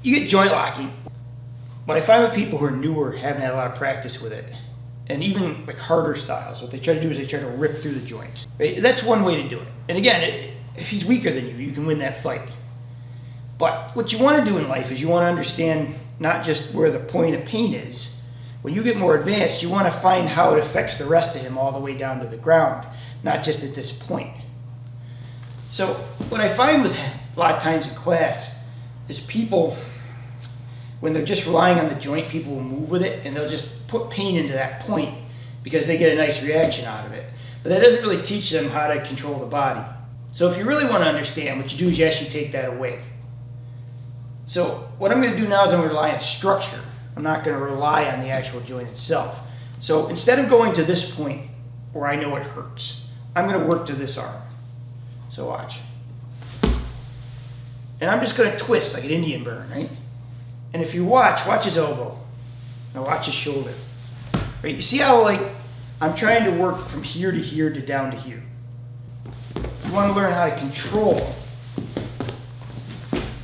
you get joint locking. What I find with people who are newer, haven't had a lot of practice with it, and even like harder styles, what they try to do is they try to rip through the joints. Right? That's one way to do it. And again, if he's weaker than you, you can win that fight. But what you want to do in life is you want to understand not just where the point of pain is. When you get more advanced, you want to find how it affects the rest of him all the way down to the ground, not just at this point. So what I find with a lot of times in class is people, when they're just relying on the joint, people will move with it and they'll just put pain into that point because they get a nice reaction out of it. But that doesn't really teach them how to control the body. So if you really want to understand, what you do is you actually take that away. So what I'm going to do now is I'm going to rely on structure. I'm not going to rely on the actual joint itself. So instead of going to this point where I know it hurts, I'm going to work to this arm. So watch. And I'm just going to twist like an Indian burn, right? And if you watch his elbow. Now watch his shoulder. Right? You see how like I'm trying to work from here to here to down to here. You want to learn how to control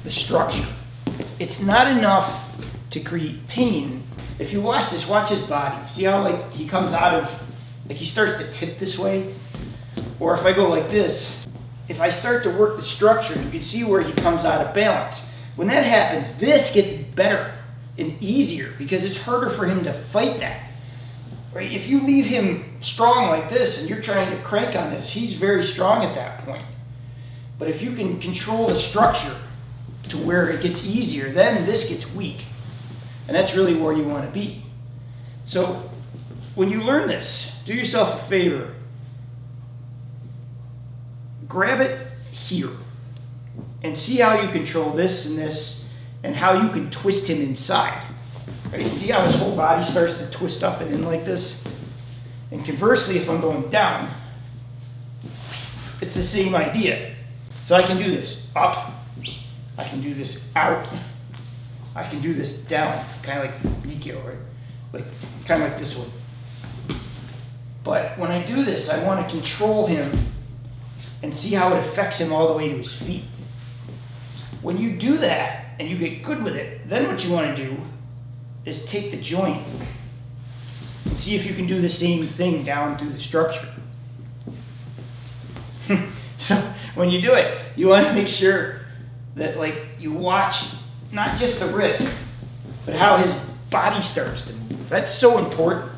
the structure. It's not enough to create pain. If you watch this, watch his body. See how like he comes out of, like he starts to tip this way? Or if I go like this, if I start to work the structure, you can see where he comes out of balance. When that happens, this gets better and easier because it's harder for him to fight that. Right? If you leave him strong like this and you're trying to crank on this, he's very strong at that point. But if you can control the structure to where it gets easier, then this gets weak. And that's really where you want to be. So when you learn this, do yourself a favor. Grab it here and see how you control this and how you can twist him inside. Right? See how his whole body starts to twist up and in like this? And conversely, if I'm going down, it's the same idea. So I can do this up, I can do this out, I can do this down, kind of like Mikio, right? Like, kind of like this one. But when I do this, I want to control him and see how it affects him all the way to his feet. When you do that and you get good with it, then what you want to do is take the joint and see if you can do the same thing down through the structure. So when you do it, you want to make sure that like you watch not just the wrist, but how his body starts to move. That's so important.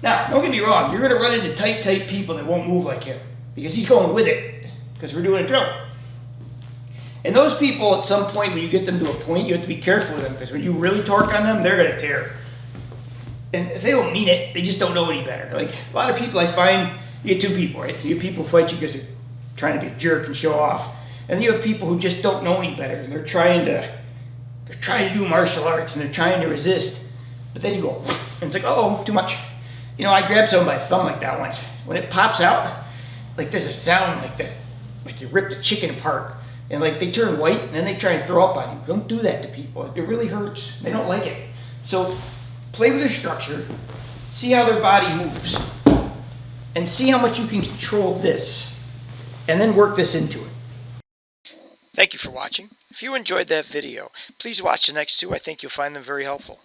Now, don't get me wrong, you're going to run into tight people that won't move like him because he's going with it because we're doing a drill. And those people, at some point, when you get them to a point, you have to be careful with them because when you really torque on them, they're going to tear. And if they don't mean it, they just don't know any better. Like a lot of people I find, you get two people, right? You have people who fight you because they're trying to be a jerk and show off. And then you have people who just don't know any better and they're trying to do martial arts and they're trying to resist. But then you go, and it's like, oh, too much. You know, I grabbed someone by the thumb like that once. When it pops out, like there's a sound like that, like you ripped a chicken apart. And like they turn white and then they try and throw up on you. Don't do that to people. It really hurts. They don't like it. So play with their structure, see how their body moves, and see how much you can control this, and then work this into it. Thank you for watching. If you enjoyed that video, please watch the next two. I think you'll find them very helpful.